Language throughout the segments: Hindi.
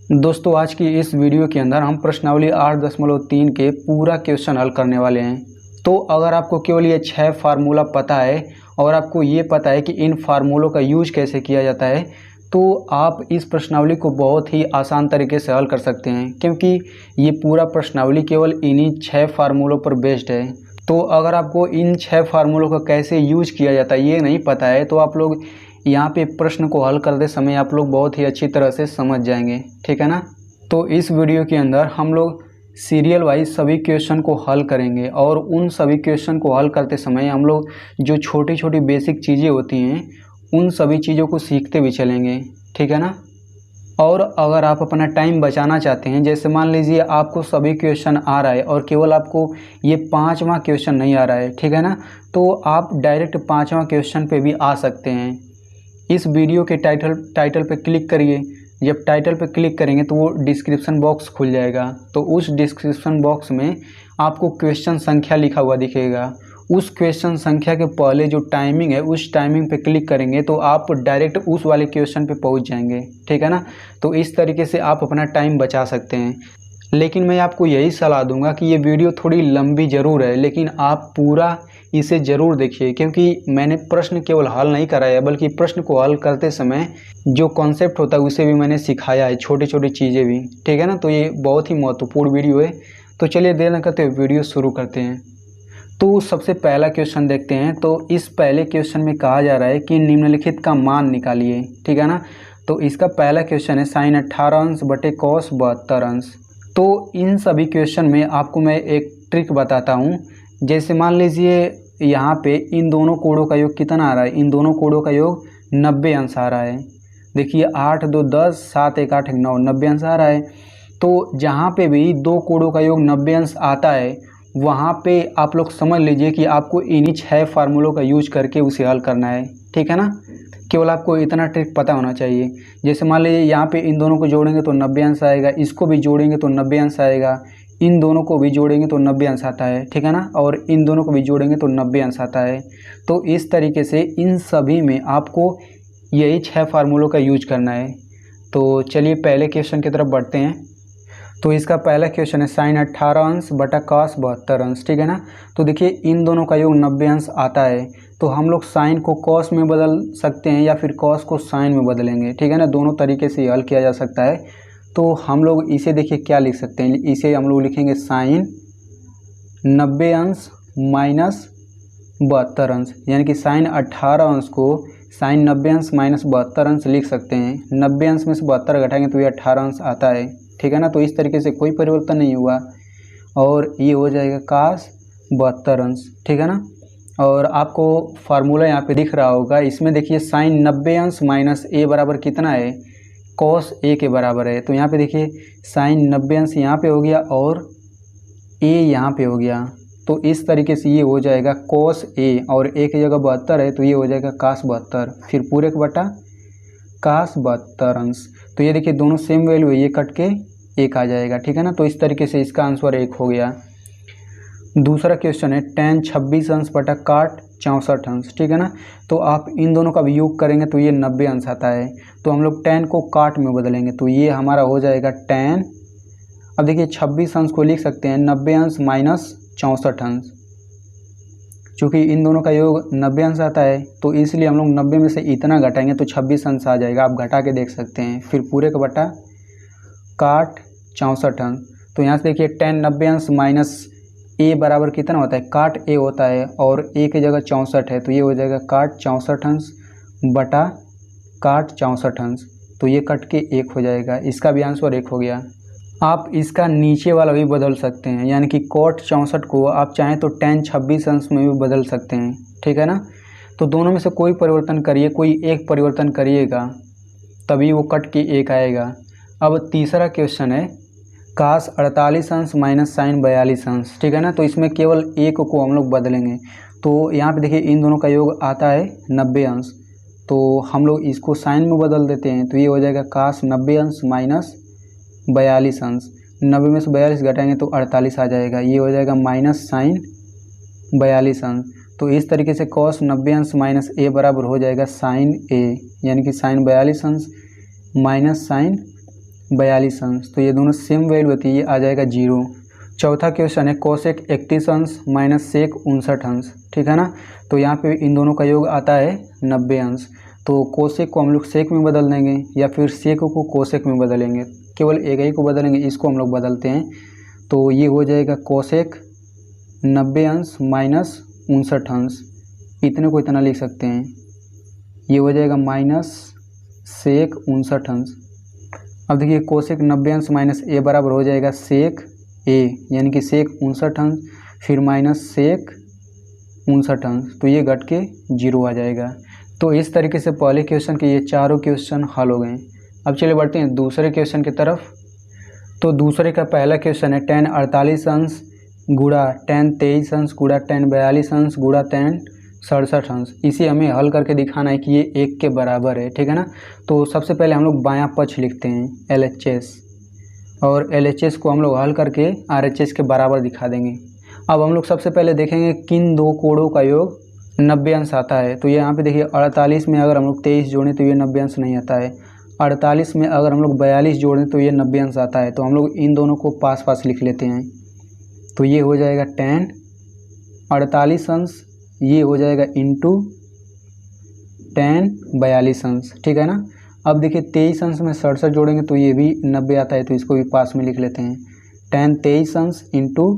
दोस्तों आज की इस वीडियो के अंदर हम प्रश्नावली 8.3 के पूरा क्वेश्चन हल करने वाले हैं। तो अगर आपको केवल ये 6 फार्मूला पता है और आपको ये पता है कि इन फार्मूलों का यूज कैसे किया जाता है, तो आप इस प्रश्नावली को बहुत ही आसान तरीके से हल कर सकते हैं, क्योंकि ये पूरा प्रश्नावली केवल इन्हीं 6 फार्मूलों पर बेस्ड है। तो अगर आपको इन 6 फार्मूलों का कैसे यूज किया जाता है ये नहीं पता है, तो आप लोग यहाँ पे प्रश्न को हल करते समय आप लोग बहुत ही अच्छी तरह से समझ जाएंगे, ठीक है ना। तो इस वीडियो के अंदर हम लोग सीरियल वाइज सभी क्वेश्चन को हल करेंगे और उन सभी क्वेश्चन को हल करते समय हम लोग जो छोटी छोटी बेसिक चीज़ें होती हैं उन सभी चीज़ों को सीखते भी चलेंगे, ठीक है ना। और अगर आप अपना टाइम बचाना चाहते हैं, जैसे मान लीजिए आपको सभी क्वेश्चन आ रहा है और केवल आपको ये 5वां क्वेश्चन नहीं आ रहा है, ठीक है ना, तो आप डायरेक्ट 5वां क्वेश्चन पे भी आ सकते हैं। इस वीडियो के टाइटल पे क्लिक करिए। जब टाइटल पे क्लिक करेंगे तो वो डिस्क्रिप्शन बॉक्स खुल जाएगा। तो उस डिस्क्रिप्शन बॉक्स में आपको क्वेश्चन संख्या लिखा हुआ दिखेगा। उस क्वेश्चन संख्या के पहले जो टाइमिंग है उस टाइमिंग पे क्लिक करेंगे तो आप डायरेक्ट उस वाले क्वेश्चन पे पहुंच जाएंगे, ठीक है ना। तो इस तरीके से आप अपना टाइम बचा सकते हैं। लेकिन मैं आपको यही सलाह दूंगा कि ये वीडियो थोड़ी लंबी ज़रूर है, लेकिन आप पूरा इसे ज़रूर देखिए, क्योंकि मैंने प्रश्न केवल हल नहीं कराया बल्कि प्रश्न को हल करते समय जो कॉन्सेप्ट होता है उसे भी मैंने सिखाया है, छोटी छोटी चीज़ें भी, ठीक है ना। तो ये बहुत ही महत्वपूर्ण वीडियो है। तो चलिए देर न करते हुए वीडियो शुरू करते हैं। तो सबसे पहला क्वेश्चन देखते हैं। तो इस पहले क्वेश्चन में कहा जा रहा है कि निम्नलिखित का मान निकालिए, ठीक है ना। तो इसका पहला क्वेश्चन है sin 18 अंश बटे cos 72 अंश। तो इन सभी क्वेश्चन में आपको मैं एक ट्रिक बताता हूँ। जैसे मान लीजिए यहाँ पे इन दोनों कोणों का योग कितना आ रहा है, इन दोनों कोणों का योग 90 अंश आ रहा है। देखिए 8 2 10 7 1 8 1 9 90 अंश आ रहा है। तो जहाँ पे भी दो कोणों का योग 90 अंश आता है वहाँ पे आप लोग समझ लीजिए कि आपको इन्हीं 6 फार्मूलों का यूज करके उसे हल करना है, ठीक है ना। केवल आपको इतना ट्रिक पता होना चाहिए। जैसे मान लीजिए यहाँ पे इन दोनों को जोड़ेंगे तो 90 अंश आएगा, इसको भी जोड़ेंगे तो 90 अंश आएगा, इन दोनों को भी जोड़ेंगे तो 90 अंश आता है, ठीक है ना, और इन दोनों को भी जोड़ेंगे तो 90 अंश आता है। तो इस तरीके से इन सभी में आपको यही 6 फार्मूलों का यूज करना है। तो चलिए पहले क्वेश्चन की तरफ बढ़ते हैं। तो इसका पहला क्वेश्चन है sin 18 अंश बटा cos 72 अंश, ठीक है ना। तो देखिए इन दोनों का योग 90 अंश आता है, तो हम लोग साइन को cos में बदल सकते हैं या फिर cos को sin में बदलेंगे, ठीक है ना। दोनों तरीके से हल किया जा सकता है। तो हम लोग इसे देखिए क्या लिख सकते हैं, इसे हम लोग लिखेंगे sin 90 अंश माइनस 72 अंश, यानी कि sin 18 अंश को sin 90 अंश माइनस 72 अंश लिख सकते हैं। 90 अंश में से 72 घटाएंगे तो ये 18 अंश आता है, ठीक है ना। तो इस तरीके से कोई परिवर्तन नहीं हुआ और ये हो जाएगा cos 72 अंश, ठीक है ना। और आपको फार्मूला यहाँ पे दिख रहा होगा, इसमें देखिए sin 90 अंश माइनस a बराबर कितना है, cos a के बराबर है। तो यहाँ पे देखिए sin 90 अंश यहाँ पे हो गया और a यहाँ पे हो गया। तो इस तरीके से ये हो जाएगा cos a और a की जगह 72 है तो ये हो जाएगा cos 72, फिर पूरे का बटा cos 72 अंश। तो ये देखिए दोनों सेम वैल्यू है, ये कट के 1 आ जाएगा, ठीक है ना। तो इस तरीके से इसका आंसर 1 हो गया। दूसरा क्वेश्चन है tan 26 अंश बटा cot 64 अंश, ठीक है ना। तो आप इन दोनों का भी योग करेंगे तो ये 90 अंश आता है। तो हम लोग tan को cot में बदलेंगे तो ये हमारा हो जाएगा tan। अब देखिए 26 अंश को लिख सकते हैं 90 अंश माइनस 64 अंश। चूँकि इन दोनों का योग 90 अंश आता है तो इसलिए हम लोग 90 में से इतना घटाएंगे तो 26 अंश आ जाएगा। आप घटा के देख सकते हैं। फिर पूरे का बटा cot 64 अंश। तो यहाँ से देखिए tan 90 अंश माइनस a बराबर कितना होता है, cot a होता है और a की जगह 64 है तो ये हो जाएगा cot 64 अंश बटा cot 64 अंश। तो ये कट के 1 हो जाएगा। इसका भी आंसर 1 हो गया। आप इसका नीचे वाला भी बदल सकते हैं, यानी कि cot 64 को आप चाहें तो tan 26 अंश में भी बदल सकते हैं, ठीक है ना। तो दोनों में से कोई परिवर्तन करिए, कोई एक परिवर्तन करिएगा तभी वो कट के 1 आएगा। अब तीसरा क्वेश्चन है cos 48 अंश माइनस sin 42 अंश, ठीक है ना। तो इसमें केवल 1 को हम लोग बदलेंगे। तो यहाँ पे देखिए इन दोनों का योग आता है 90 अंश, तो हम लोग इसको sin में बदल देते हैं। तो ये हो जाएगा cos 90 अंश माइनस 42 अंश। 90 में से 42 घटाएंगे तो 48 आ जाएगा। ये हो जाएगा माइनस sin 42 अंश। तो इस तरीके से cos 90 अंश माइनस a बराबर हो जाएगा sin a, यानी कि sin 42 अंश माइनस sin 42 अंश, तो ये दोनों सेम वैल्यू होती है, ये आ जाएगा 0। चौथा क्वेश्चन है कोसेक 31 अंश माइनस सेक 59 अंश, ठीक है ना। तो यहाँ पे इन दोनों का योग आता है 90 अंश। तो कोसेक को हम लोग सेक में बदल देंगे या फिर सेक को कोसेक में बदलेंगे, केवल एक ही को बदलेंगे, इसको हम लोग बदलते हैं। तो ये हो जाएगा कोसेक 90 अंश माइनस 59 अंश, इतने को इतना लिख सकते हैं, ये हो जाएगा माइनस सेक 59 अंश। अब देखिए कोसेक 90 अंश माइनस ए बराबर हो जाएगा सेक ए, यानी कि सेक 59 अंश फिर माइनस सेक 59 अंश, तो ये घट के 0 आ जाएगा। तो इस तरीके से पहले क्वेश्चन के ये चारों क्वेश्चन हल हो गए। अब चलिए बढ़ते हैं दूसरे क्वेश्चन की तरफ। तो दूसरे का पहला क्वेश्चन है tan 48 अंश गुणा tan 23 अंश गुणा tan 42 अंश गुणा tan 67 अंश। इसे हमें हल करके दिखाना है कि ये 1 के बराबर है, ठीक है ना। तो सबसे पहले हम लोग बायां पक्ष लिखते हैं LHS, और LHS को हम लोग हल करके RHS के बराबर दिखा देंगे। अब हम लोग सबसे पहले देखेंगे किन दो कोणों का योग 90 अंश आता है। तो ये यहाँ पे देखिए 48 में अगर हम लोग 23 जोड़ें तो ये 90 अंश नहीं आता है, 48 में अगर हम लोग 42 जोड़ें तो ये 90 अंश आता है। तो हम लोग इन दोनों को पास पास लिख लेते हैं। तो ये हो जाएगा tan 48 अंश, ये हो जाएगा इंटू tan 42 अंश, ठीक है ना। अब देखिए 23 अंश में 67 जोड़ेंगे तो ये भी 90 आता है, तो इसको भी पास में लिख लेते हैं। tan 23 अंश इंटू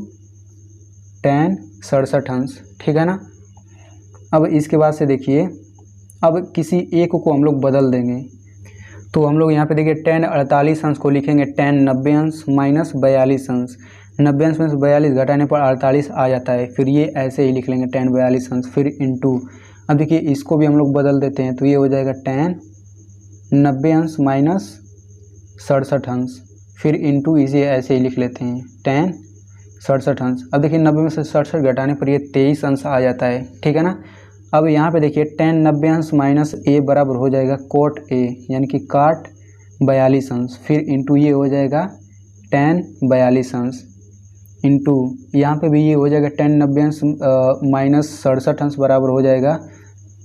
tan 67 अंश, ठीक है ना। अब इसके बाद से देखिए, अब किसी एक को हम लोग बदल देंगे। तो हम लोग यहाँ पे देखिए tan 48 अंश को लिखेंगे tan 90 अंश माइनस 42 अंश। 90 अंश में से 42 घटाने पर 48 आ जाता है, फिर ये ऐसे ही लिख लेंगे tan 42 अंश, फिर इंटू। अब देखिए इसको भी हम लोग बदल देते हैं, तो ये हो जाएगा tan 90 अंश माइनस 67 अंश, फिर इंटू इसे ऐसे ही लिख लेते हैं tan 67 अंश। अब देखिए 90 में से 67 घटाने पर ये 23 अंश आ जाता है, ठीक है ना। अब यहाँ पे देखिए tan 90 अंश माइनस ए बराबर हो जाएगा cot ए, यानी कि काट 42 अंश, फिर इंटू ये हो जाएगा tan 42 अंश, इंटू यहाँ पे भी ये हो जाएगा tan 90 अंश माइनस 67 अंश बराबर हो जाएगा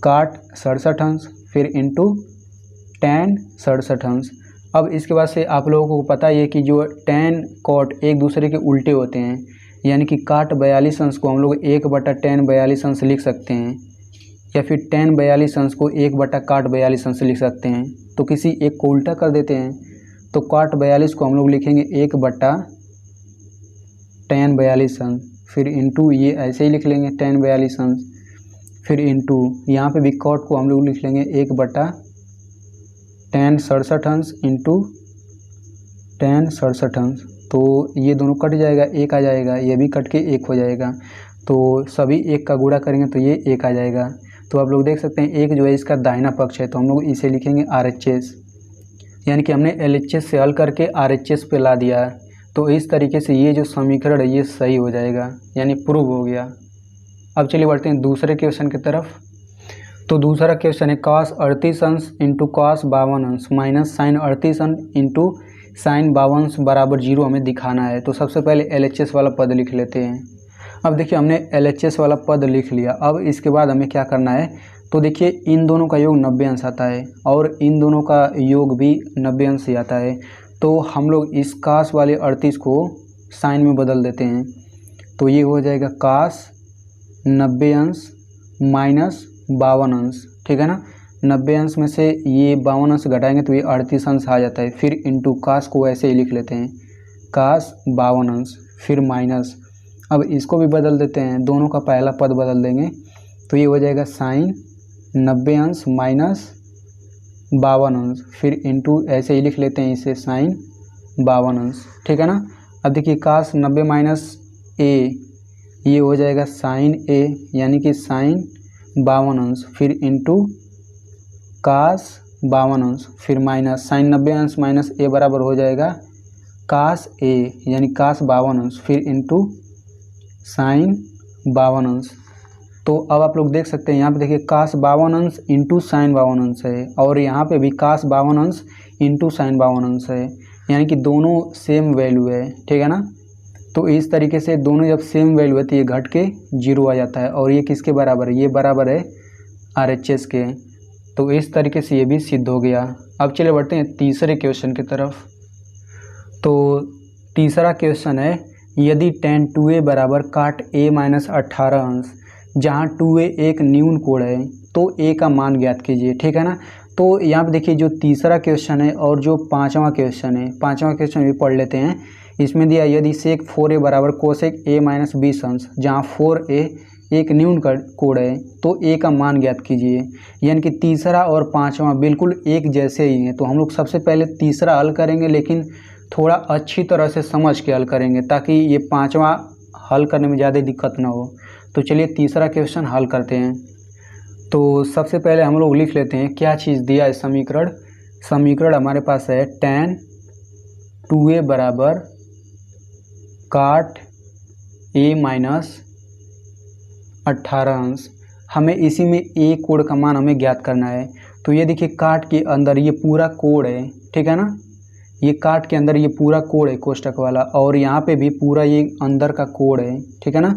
काट 67 अंश, फिर इंटू tan 67 अंश। अब इसके बाद से आप लोगों को पता है कि जो tan cot एक दूसरे के उल्टे होते हैं, यानी कि काट 42 अंश को हम लोग 1/tan 42 अंश लिख सकते हैं, या फिर tan 42 अंश को 1/काट 42 अंश लिख सकते हैं। तो किसी एक को उल्टा कर देते हैं, तो काट 42 को हम लोग लिखेंगे 1/tan 42 अंश, फिर इंटू ये ऐसे ही लिख लेंगे tan 42 अंश, फिर इंटू यहाँ पे भी कॉट को हम लोग लिख लेंगे 1/tan 67 अंश इंटू tan 67 अंश। तो ये दोनों कट जाएगा, 1 आ जाएगा, ये भी कट के 1 हो जाएगा। तो सभी 1 का गुणा करेंगे तो ये 1 आ जाएगा। तो आप लोग देख सकते हैं 1 जो है इसका दाहिना पक्ष है, तो हम लोग इसे लिखेंगे RHS, यानी कि हमने LHS से हल करके RHS पे ला दिया है। तो इस तरीके से ये जो समीकरण है ये सही हो जाएगा, यानी प्रूव हो गया। अब चलिए बढ़ते हैं दूसरे क्वेश्चन की तरफ। तो दूसरा क्वेश्चन है cos 38 अंश इंटू cos 52 अंश माइनस sin 38 अंश इंटू sin 52 अंश बराबर 0 हमें दिखाना है। तो सबसे पहले LHS वाला पद लिख लेते हैं। अब देखिए हमने LHS वाला पद लिख लिया। अब इसके बाद हमें क्या करना है, तो देखिए इन दोनों का योग 90 अंश आता है और इन दोनों का योग भी 90 अंश ही आता है। तो हम लोग इस cos वाले 38 को sin में बदल देते हैं। तो ये हो जाएगा cos 90 अंश माइनस 52 अंश, ठीक है ना। 90 अंश में से ये 52 अंश घटाएंगे तो ये 38 अंश आ जाता है, फिर इंटू cos को ऐसे ही लिख लेते हैं cos 52 अंश, फिर माइनस। अब इसको भी बदल देते हैं, दोनों का पहला पद बदल देंगे, तो ये हो जाएगा sin 90 अंश माइनस 52 अंश, फिर इंटू ऐसे ही लिख लेते हैं इसे sin 52 अंश, ठीक है ना। अब देखिए cos 90 माइनस ए, ये हो जाएगा sin a, यानी कि sin 52 अंश, फिर इंटू cos 52 अंश, फिर माइनस sin 90 अंश माइनस a बराबर हो जाएगा cos a, यानी cos 52 अंश, फिर इंटू sin 52 अंश। तो अब आप लोग देख सकते हैं यहाँ पे देखिए cos 52 अंश इंटू sin 52 अंश है, और यहाँ पे भी cos 52 अंश इंटू sin 52 अंश है, यानी कि दोनों सेम वैल्यू है, ठीक है ना। तो इस तरीके से दोनों जब सेम वैल्यू है तो ये घट के 0 आ जाता है, और ये किसके बराबर है, ये बराबर है RHS के। तो इस तरीके से ये भी सिद्ध हो गया। अब चलिए बढ़ते हैं तीसरे क्वेश्चन की तरफ। तो तीसरा क्वेश्चन है, यदि tan 2a बराबर काट a माइनस 18 अंश, जहाँ 2a एक न्यून कोण है तो a का मान ज्ञात कीजिए। ठीक है ना। तो यहाँ पे देखिए जो तीसरा क्वेश्चन है और जो पांचवा क्वेश्चन है, पांचवा क्वेश्चन भी पढ़ लेते हैं। इसमें दिया यदि सेक 4a बराबर कोसेक a माइनस 20 अंश, जहाँ 4a एक न्यून कोण है तो a का मान ज्ञात कीजिए। यानी कि तीसरा और पांचवा बिल्कुल एक जैसे ही हैं। तो हम लोग सबसे पहले तीसरा हल करेंगे, लेकिन थोड़ा अच्छी तरह से समझ के हल करेंगे ताकि ये पांचवा हल करने में ज़्यादा दिक्कत ना हो। तो चलिए तीसरा क्वेश्चन हल करते हैं। तो सबसे पहले हम लोग लिख लेते हैं क्या चीज़ दिया है समीकरण। समीकरण हमारे पास है tan 2a बराबर काट a माइनस 18 अंश। हमें इसी में a कोण का मान हमें ज्ञात करना है। तो ये देखिए काट के अंदर ये पूरा कोण है, ठीक है ना। ये काट के अंदर ये पूरा कोण है कोष्टक वाला, और यहाँ पे भी पूरा ये अंदर का कोण है, ठीक है ना।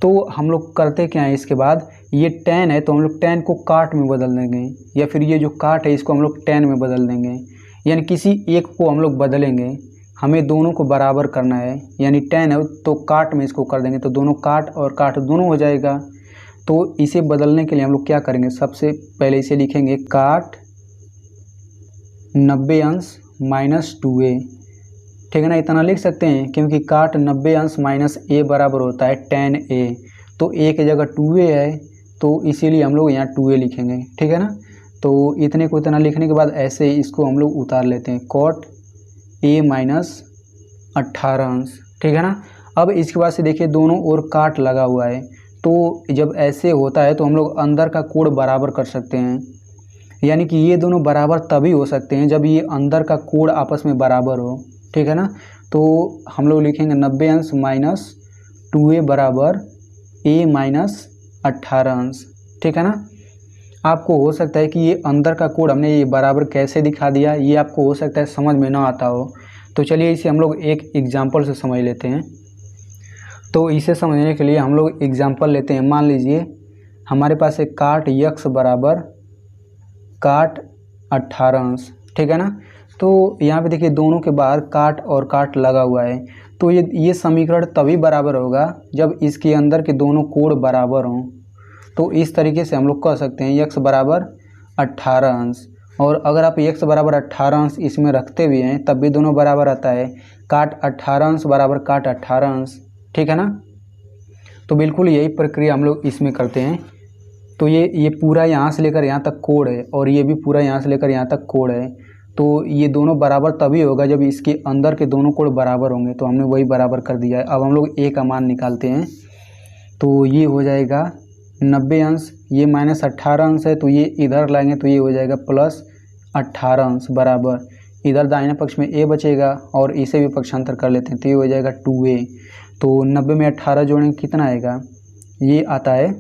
तो हम लोग करते क्या है, इसके बाद ये tan है तो हम लोग tan को काट में बदल देंगे, या फिर ये जो काट है इसको हम लोग tan में बदल देंगे। यानी किसी एक को हम लोग बदलेंगे, हमें दोनों को बराबर करना है। यानी tan है तो काट में इसको कर देंगे, तो दोनों काट और काट दोनों हो जाएगा। तो इसे बदलने के लिए हम लोग क्या करेंगे, सबसे पहले इसे लिखेंगे काट 90 अंश माइनस 2a, ठीक है ना। इतना लिख सकते हैं क्योंकि काट 90 अंश माइनस a बराबर होता है tan a। तो a की जगह 2a है तो इसीलिए हम लोग यहाँ 2a लिखेंगे, ठीक है ना। तो इतने को इतना लिखने के बाद ऐसे इसको हम लोग उतार लेते हैं, cot a माइनस 18 अंश, ठीक है ना। अब इसके बाद से देखिए दोनों ओर काट लगा हुआ है, तो जब ऐसे होता है तो हम लोग अंदर का कोण बराबर कर सकते हैं। यानी कि ये दोनों बराबर तभी हो सकते हैं जब ये अंदर का कोण आपस में बराबर हो, ठीक है ना। तो हम लोग लिखेंगे 90 अंश माइनस 2a बराबर a माइनस 18 अंश, ठीक है ना। आपको हो सकता है कि ये अंदर का कोण हमने ये बराबर कैसे दिखा दिया, ये आपको हो सकता है समझ में ना आता हो। तो चलिए इसे हम लोग एक एग्जाम्पल से समझ लेते हैं। तो इसे समझने के लिए हम लोग एग्जाम्पल लेते हैं। मान लीजिए हमारे पास एक काट यक्स बराबर काट 18 अंश, ठीक है ना। तो यहाँ पे देखिए दोनों के बाहर काट और काट लगा हुआ है, तो ये समीकरण तभी बराबर होगा जब इसके अंदर के दोनों कोण बराबर हों। तो इस तरीके से हम लोग कह सकते हैं यक्स बराबर 18 अंश, और अगर आप यक्स बराबर 18 अंश इसमें रखते भी हैं तब भी दोनों बराबर आता है। काट 18 अंश बराबर काट 18 अंश, ठीक है ना। तो बिल्कुल यही प्रक्रिया हम लोग इसमें करते हैं। तो ये पूरा यहाँ से लेकर यहाँ तक कोण है, और ये भी पूरा यहाँ से लेकर यहाँ तक कोण है। तो ये दोनों बराबर तभी होगा जब इसके अंदर के दोनों कोण बराबर होंगे। तो हमने वही बराबर कर दिया है। अब हम लोग a का मान निकालते हैं। तो ये हो जाएगा 90 अंश, ये माइनस 18 अंश है तो ये इधर लाएंगे तो ये हो जाएगा प्लस 18 अंश बराबर, इधर दाहिने पक्ष में a बचेगा और इसे भी पक्षांतर कर लेते हैं तो ये हो जाएगा 2a। तो 90 में 18 जोड़ेंगे कितना आएगा, ये आता है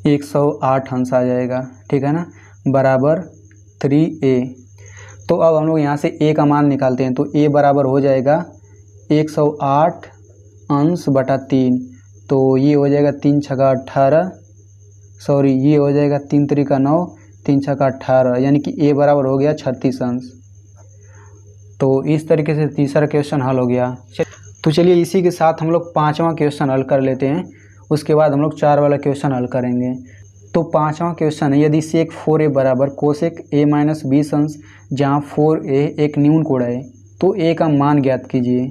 108 अंश आ जाएगा, ठीक है ना, बराबर 3a। तो अब हम लोग यहाँ से a का मान निकालते हैं। तो a बराबर हो जाएगा 108 अंश बटा 3। तो ये हो जाएगा 3 छक्का 18, सॉरी ये हो जाएगा 3 त्रिका 9, 3 छक्का 18, यानी कि a बराबर हो गया 36 अंश। तो इस तरीके से तीसरा क्वेश्चन हल हो गया। तो चलिए इसी के साथ हम लोग पाँचवा क्वेश्चन हल कर लेते हैं, उसके बाद हम लोग 4 वाला क्वेश्चन हल करेंगे। तो पाँचवा क्वेश्चन है, यदि सेक 4a बराबर कोसेक a माइनस 20 अंश, जहाँ 4a एक न्यून कोण है तो a का मान ज्ञात कीजिए।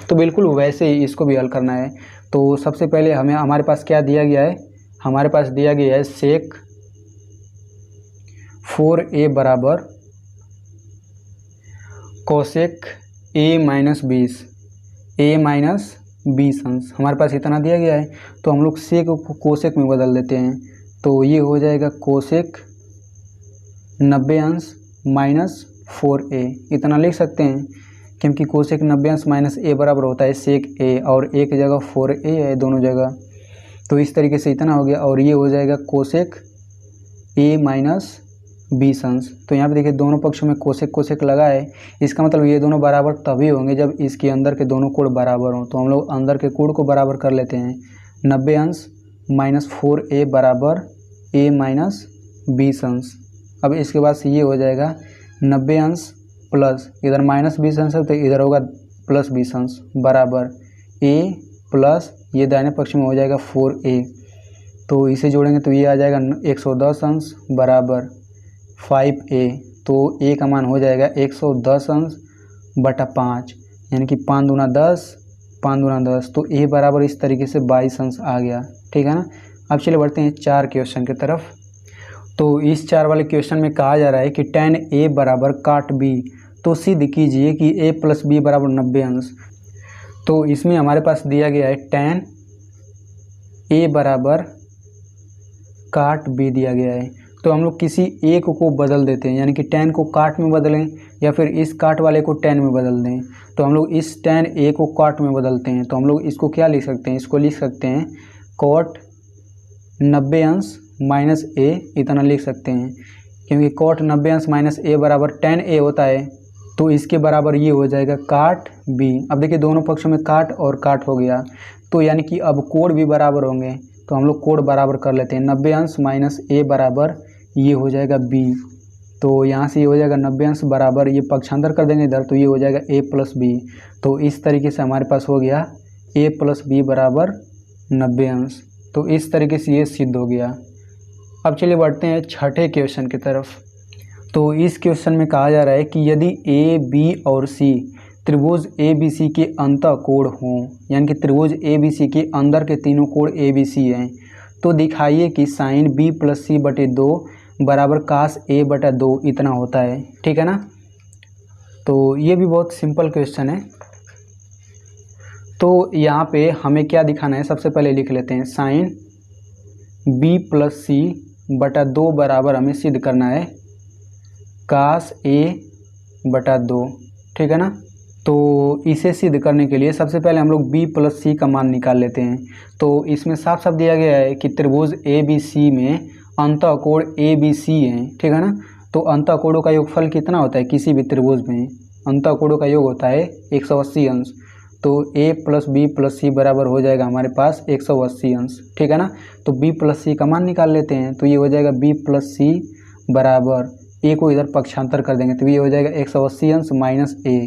तो बिल्कुल वैसे ही इसको भी हल करना है। तो सबसे पहले हमारे पास क्या दिया गया है, हमारे पास दिया गया है सेक 4a बराबर कोसेक a माइनस 20 अंश, हमारे पास इतना दिया गया है। तो हम लोग सेक को कोसेक में बदल देते हैं। तो ये हो जाएगा कोसेक 90 अंश माइनस 4a, इतना लिख सकते हैं क्योंकि कोसेक 90 अंश माइनस a बराबर होता है सेक a, और a की जगह 4a है दोनों जगह। तो इस तरीके से इतना हो गया, और ये हो जाएगा कोसेक a माइनस 20 अंश। तो यहाँ पे देखिए दोनों पक्षों में कोसेक कोसेक लगा है, इसका मतलब ये दोनों बराबर तभी होंगे जब इसके अंदर के दोनों कोण बराबर हों। तो हम लोग अंदर के कोण को बराबर कर लेते हैं। 90 अंश माइनस 4a बराबर a माइनस 20 अंश। अब इसके बाद से ये हो जाएगा 90 अंश प्लस इधर -20 अंश है तो इधर होगा +20 अंश बराबर a प्लस ये दाहिने पक्ष में हो जाएगा 4a। तो इसे जोड़ेंगे तो ये आ जाएगा 110 अंश बराबर 5a। तो a का मान हो जाएगा 110 अंश बटा 5, यानी कि 5 दूना 10, 5 दूना 10। तो a बराबर इस तरीके से 22 अंश आ गया। ठीक है ना। अब चलिए बढ़ते हैं 4 क्वेश्चन की तरफ। तो इस 4 वाले क्वेश्चन में कहा जा रहा है कि tan a बराबर काट b, तो सिद्ध कीजिए कि a प्लस b बराबर 90 अंश। तो इसमें हमारे पास दिया गया है tan a बराबर काट b दिया गया है। तो हम लोग किसी एक को बदल देते हैं, यानी कि tan को काट में बदलें या फिर इस काट वाले को tan में बदल दें। तो हम लोग इस tan a को काट में बदलते हैं। तो हम लोग इसको क्या लिख सकते हैं, इसको लिख सकते हैं cot 90 अंश माइनस a, इतना लिख सकते हैं, क्योंकि cot 90 अंश माइनस a बराबर tan a होता है। तो इसके बराबर ये हो जाएगा काट b। अब देखिए दोनों पक्षों में काट और काट हो गया, तो यानी कि अब कोण भी बराबर होंगे। तो हम लोग कोण बराबर कर लेते हैं। 90 अंश माइनस a बराबर ये हो जाएगा b। तो यहाँ से ये हो जाएगा 90 अंश बराबर, ये पक्षांतर कर देंगे इधर, तो ये हो जाएगा a प्लस b। तो इस तरीके से हमारे पास हो गया a प्लस b बराबर 90 अंश। तो इस तरीके से ये सिद्ध हो गया। अब चलिए बढ़ते हैं छठे क्वेश्चन की तरफ। तो इस क्वेश्चन में कहा जा रहा है कि यदि a, b और c त्रिभुज ABC के अंतःकोण हों, यानी कि त्रिभुज ABC के अंदर के तीनों कोण ABC हैं, तो दिखाइए कि साइन b प्लस सी बटे 2 बराबर कास a बटा 2 इतना होता है। ठीक है ना। तो ये भी बहुत सिंपल क्वेश्चन है। तो यहाँ पे हमें क्या दिखाना है, सबसे पहले लिख लेते हैं साइन b प्लस सी बटा 2 बराबर हमें सिद्ध करना है कास a बटा 2। ठीक है ना। तो इसे सिद्ध करने के लिए सबसे पहले हम लोग b प्लस सी का मान निकाल लेते हैं। तो इसमें साफ साफ दिया गया है कि त्रिभुज ABC में अंतःकोण ABC है। ठीक है ना। तो अंतःकोणों का योगफल कितना होता है, किसी भी त्रिभुज में अंतःकोणों का योग होता है 180 अंश। तो a प्लस b प्लस सी बराबर हो जाएगा हमारे पास 180 अंश। ठीक है ना। तो b प्लस सी का मान निकाल लेते हैं। तो ये हो जाएगा b प्लस सी बराबर a को इधर पक्षांतर कर देंगे, तो ये हो जाएगा 180 अंश माइनस a।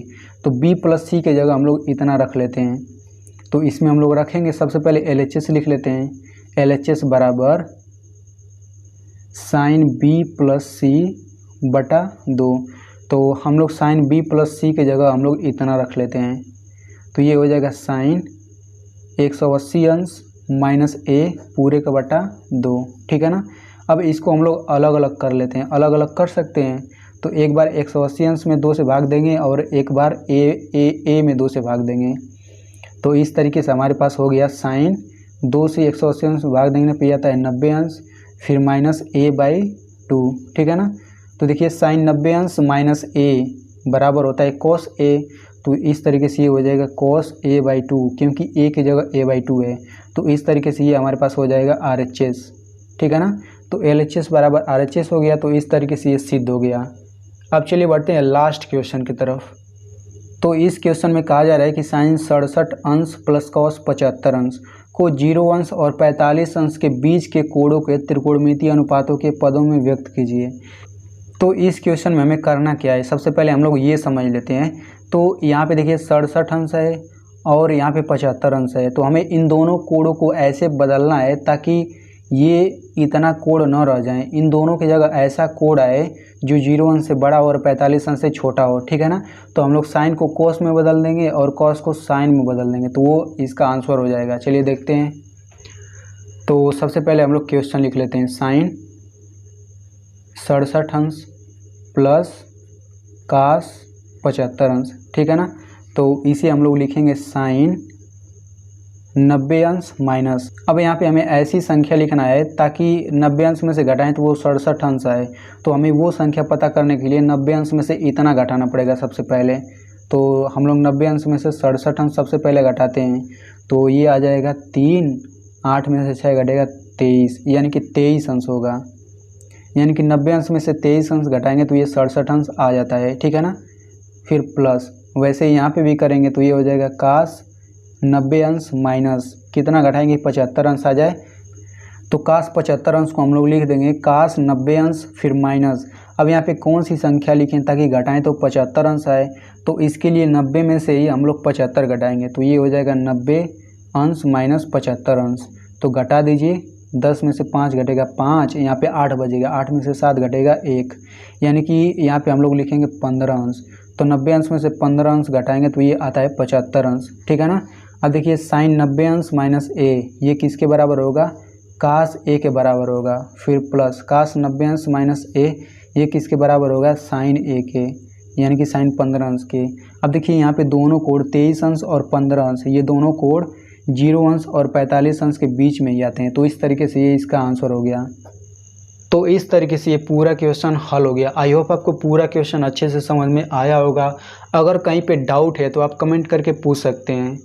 तो b प्लस सी के जगह हम लोग इतना रख लेते हैं। तो इसमें हम लोग रखेंगे, सबसे पहले LHS लिख लेते हैं। LHS बराबर साइन b प्लस सी बटा 2। तो हम लोग साइन b प्लस सी के जगह हम लोग इतना रख लेते हैं। तो ये हो जाएगा साइन 180 अंश माइनस a पूरे का बटा 2। ठीक है ना। अब इसको हम लोग अलग अलग कर लेते हैं, अलग अलग कर सकते हैं। तो एक बार 180 अंश में 2 से भाग देंगे और एक बार a में 2 से भाग देंगे। तो इस तरीके से हमारे पास हो गया साइन 2 से 180 अंश में भाग देंगे पे आता है 90 अंश, फिर माइनस a बाई 2। ठीक है ना। तो देखिए साइन 90 अंश माइनस a बराबर होता है कॉस a। तो इस तरीके से ये हो जाएगा कॉस a बाई 2, क्योंकि a की जगह a बाई 2 है। तो इस तरीके से ये हमारे पास हो जाएगा RHS। ठीक है ना। तो LHS बराबर RHS हो गया। तो इस तरीके से ये सिद्ध हो गया। अब चलिए बढ़ते हैं लास्ट क्वेश्चन की तरफ। तो इस क्वेश्चन में कहा जा रहा है कि साइन 67 अंश प्लस कॉस 75 अंश को 0 अंश और 45 अंश के बीच के कोणों के त्रिकोणमितीय अनुपातों के पदों में व्यक्त कीजिए। तो इस क्वेश्चन में हमें करना क्या है, सबसे पहले हम लोग ये समझ लेते हैं। तो यहाँ पे देखिए 67 अंश है और यहाँ पे 75 अंश है। तो हमें इन दोनों कोणों को ऐसे बदलना है ताकि ये इतना कोण न रह जाए। इन दोनों की जगह ऐसा कोण आए जो 0 अंश से बड़ा और 45 अंश से छोटा हो। ठीक है ना। तो हम लोग साइन को कॉस में बदल देंगे और कॉस को साइन में बदल देंगे, तो वो इसका आंसर हो जाएगा। चलिए देखते हैं। तो सबसे पहले हम लोग क्वेश्चन लिख लेते हैं साइन 67 अंश प्लस कास 75 अंश। ठीक है ना। तो इसे हम लोग लिखेंगे साइन 90 अंश माइनस, अब यहाँ पे हमें ऐसी संख्या लिखना है ताकि 90 अंश में से घटाएं तो वो 67 अंश आए। तो हमें वो संख्या पता करने के लिए 90 अंश में से इतना घटाना पड़ेगा सबसे पहले। तो हम लोग 90 अंश में से 67 अंश सबसे पहले घटाते हैं। तो ये आ जाएगा 3, 8 में से 6 घटेगा 23, यानी कि 23 अंश होगा। यानी कि 90 अंश में से 23 अंश घटाएंगे तो ये 67 अंश आ जाता है। ठीक है ना। फिर प्लस वैसे यहाँ पे भी करेंगे तो ये हो जाएगा कास 90 अंश माइनस कितना घटाएंगे 75 अंश आ जाए। तो काश 75 अंश को हम लोग लिख देंगे काश 90 अंश फिर माइनस। अब यहाँ पे कौन सी संख्या लिखें ताकि घटाएं, तो 75 अंश आए, तो इसके लिए 90 में से ही हम लोग 75 घटाएंगे, तो ये हो जाएगा 90 अंश माइनस 75 अंश। तो घटा दीजिए, 10 में से 5 घटेगा 5, यहाँ पे 8 बचेगा, 8 में से 7 घटेगा 1, यानी कि यहाँ पे हम लोग लिखेंगे 15 अंश। तो 90 अंश में से 15 अंश घटाएंगे तो ये आता है 75 अंश, ठीक है ना। अब देखिए साइन 90 अंश माइनस ए, ये किसके बराबर होगा, काश ए के बराबर होगा। फिर प्लस काश 90 अंश माइनस ए, ये किसके बराबर होगा, साइन ए के, यानी कि साइन 15 अंश के। अब देखिए यहाँ पे दोनों कोण 23 अंश और 15 अंश, ये दोनों कोण 0 अंश और 45 अंश के बीच में ही आते हैं, तो इस तरीके से ये इसका आंसर हो गया। तो इस तरीके से ये पूरा क्वेश्चन हल हो गया। आई होप आपको पूरा क्वेश्चन अच्छे से समझ में आया होगा। अगर कहीं पे डाउट है तो आप कमेंट करके पूछ सकते हैं।